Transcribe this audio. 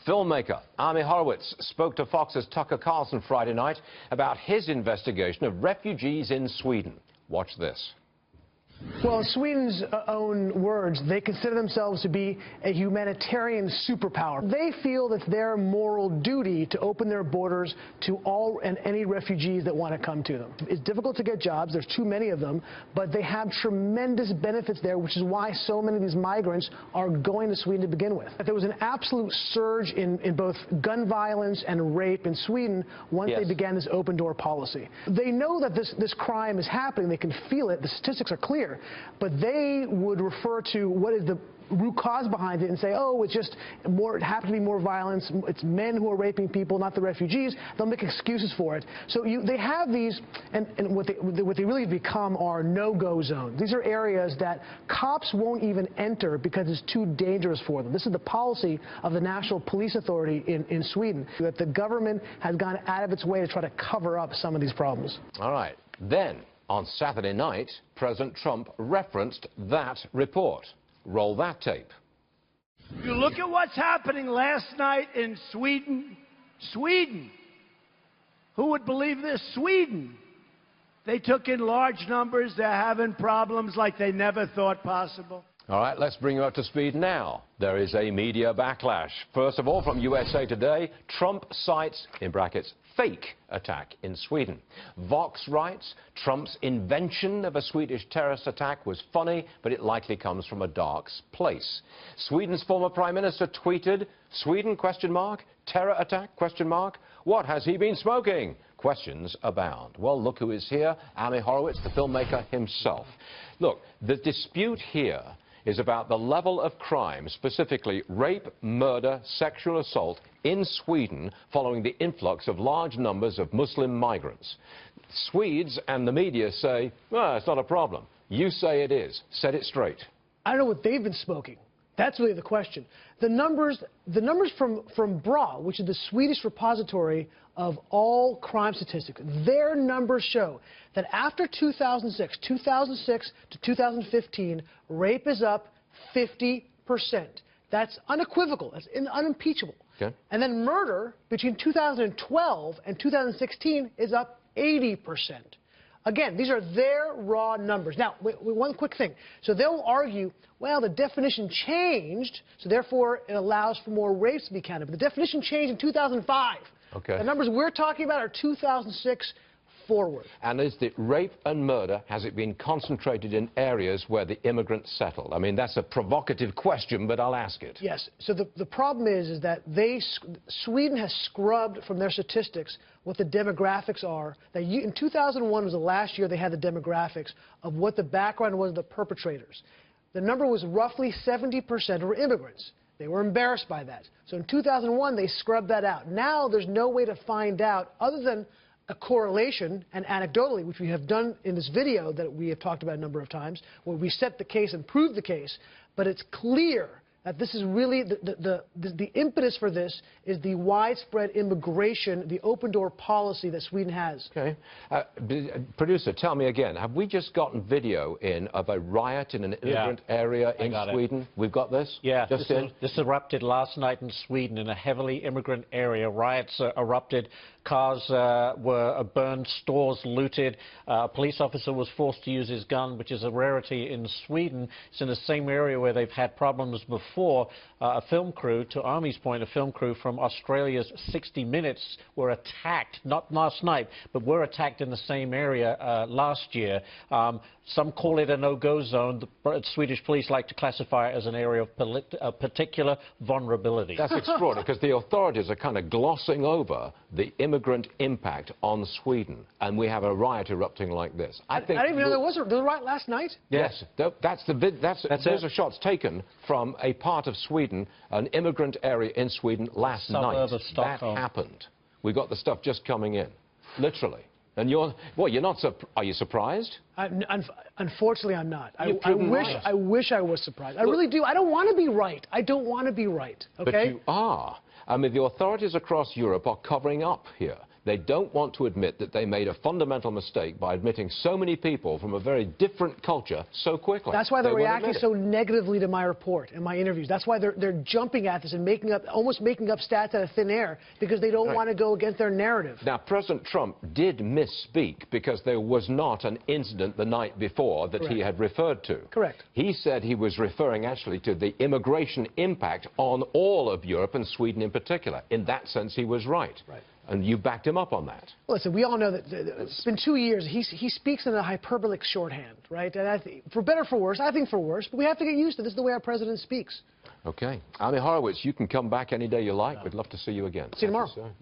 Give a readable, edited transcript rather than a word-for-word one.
Filmmaker Ami Horowitz spoke to Fox's Tucker Carlson Friday night about his investigation of refugees in Sweden. Watch this. Well, in Sweden's own words, they consider themselves to be a humanitarian superpower. They feel it's their moral duty to open their borders to all and any refugees that want to come to them. It's difficult to get jobs. There's too many of them, but they have tremendous benefits there, which is why so many of these migrants are going to Sweden to begin with. There was an absolute surge in both gun violence and rape in Sweden once they began this open-door policy. They know that this crime is happening. They can feel it. The statistics are clear. But they would refer to what is the root cause behind it and say, oh, it's just more, it happened to be more violence. It's men who are raping people, not the refugees. They'll make excuses for it. So they have these, and what they really become are no-go zones. These are areas that cops won't even enter because it's too dangerous for them. This is the policy of the National Police Authority in Sweden, that the government has gone out of its way to try to cover up some of these problems. All right. Then, on Saturday night, President Trump referenced that report. Roll that tape. You look at what's happening last night in Sweden. Sweden. Who would believe this? Sweden. They took in large numbers. They're having problems like they never thought possible. All right, let's bring you up to speed now. There is a media backlash. First of all, from USA Today, Trump cites, in brackets, fake attack in Sweden. Vox writes, Trump's invention of a Swedish terrorist attack was funny, but it likely comes from a dark place. Sweden's former Prime Minister tweeted, Sweden, ? Terror attack, ? What has he been smoking? Questions abound. Well, look who is here, Ami Horowitz, the filmmaker himself. Look, the dispute here is about the level of crime, specifically rape, murder, sexual assault in Sweden following the influx of large numbers of Muslim migrants. Swedes and the media say, well, it's not a problem. You say it is. Set it straight. I don't know what they've been smoking. That's really the question. The numbers from BRA, which is the Swedish repository of all crime statistics, their numbers show that after 2006 to 2015, rape is up 50%. That's unequivocal. That's unimpeachable. Okay. And then murder between 2012 and 2016 is up 80%. Again, these are their raw numbers. Now, one quick thing. So they'll argue, well, the definition changed, so therefore it allows for more rapes to be counted. But the definition changed in 2005. Okay. The numbers we're talking about are 2006 forward. And is the rape and murder, has it been concentrated in areas where the immigrants settled? I mean, that's a provocative question, but I'll ask it. Yes. So the problem is that Sweden has scrubbed from their statistics what the demographics are. In 2001 was the last year they had the demographics of what the background was of the perpetrators. The number was roughly 70% were immigrants. They were embarrassed by that. So in 2001, they scrubbed that out. Now there's no way to find out other than a correlation, and anecdotally, which we have done in this video that we have talked about a number of times, where we set the case and proved the case, but it's clear that this is really the impetus for this is the widespread immigration, the open-door policy that Sweden has. Okay. Producer, tell me again, have we just gotten video in of a riot in an immigrant area in Sweden? We've got this? Yeah, this erupted last night in Sweden in a heavily immigrant area. Riots erupted. Cars were burned, stores looted. A police officer was forced to use his gun, which is a rarity in Sweden. It's in the same area where they've had problems before. A film crew, to Ami's point, a film crew from Australia's 60 Minutes were attacked, not last night, but were attacked in the same area last year. Some call it a no-go zone. The Swedish police like to classify it as an area of particular vulnerability. That's extraordinary, because the authorities are kind of glossing over the immigrant impact on Sweden, and we have a riot erupting like this. I didn't even know there was a riot last night. Yes, those are shots taken from a part of Sweden, an immigrant area in Sweden last night. That happened. We got the stuff just coming in, literally. And are you surprised? Unfortunately, I'm not. I wish I was surprised. I really do. I don't want to be right. I don't want to be right. Okay? But you are. I mean, the authorities across Europe are covering up here. They don't want to admit that they made a fundamental mistake by admitting so many people from a very different culture so quickly. That's why they're reacting so negatively to my report and my interviews. That's why they're jumping at this and almost making up stats out of thin air, because they don't want to go against their narrative. Now, President Trump did misspeak, because there was not an incident the night before that he had referred to. Correct. He said he was referring actually to the immigration impact on all of Europe and Sweden in particular. In that sense, he was right. And you backed him up on that. Listen, we all know that it's been 2 years. He speaks in a hyperbolic shorthand, right? And for better or for worse, I think for worse, but we have to get used to this. This is the way our president speaks. Okay. Ami Horowitz, you can come back any day you like. We'd love to see you again. See you tomorrow.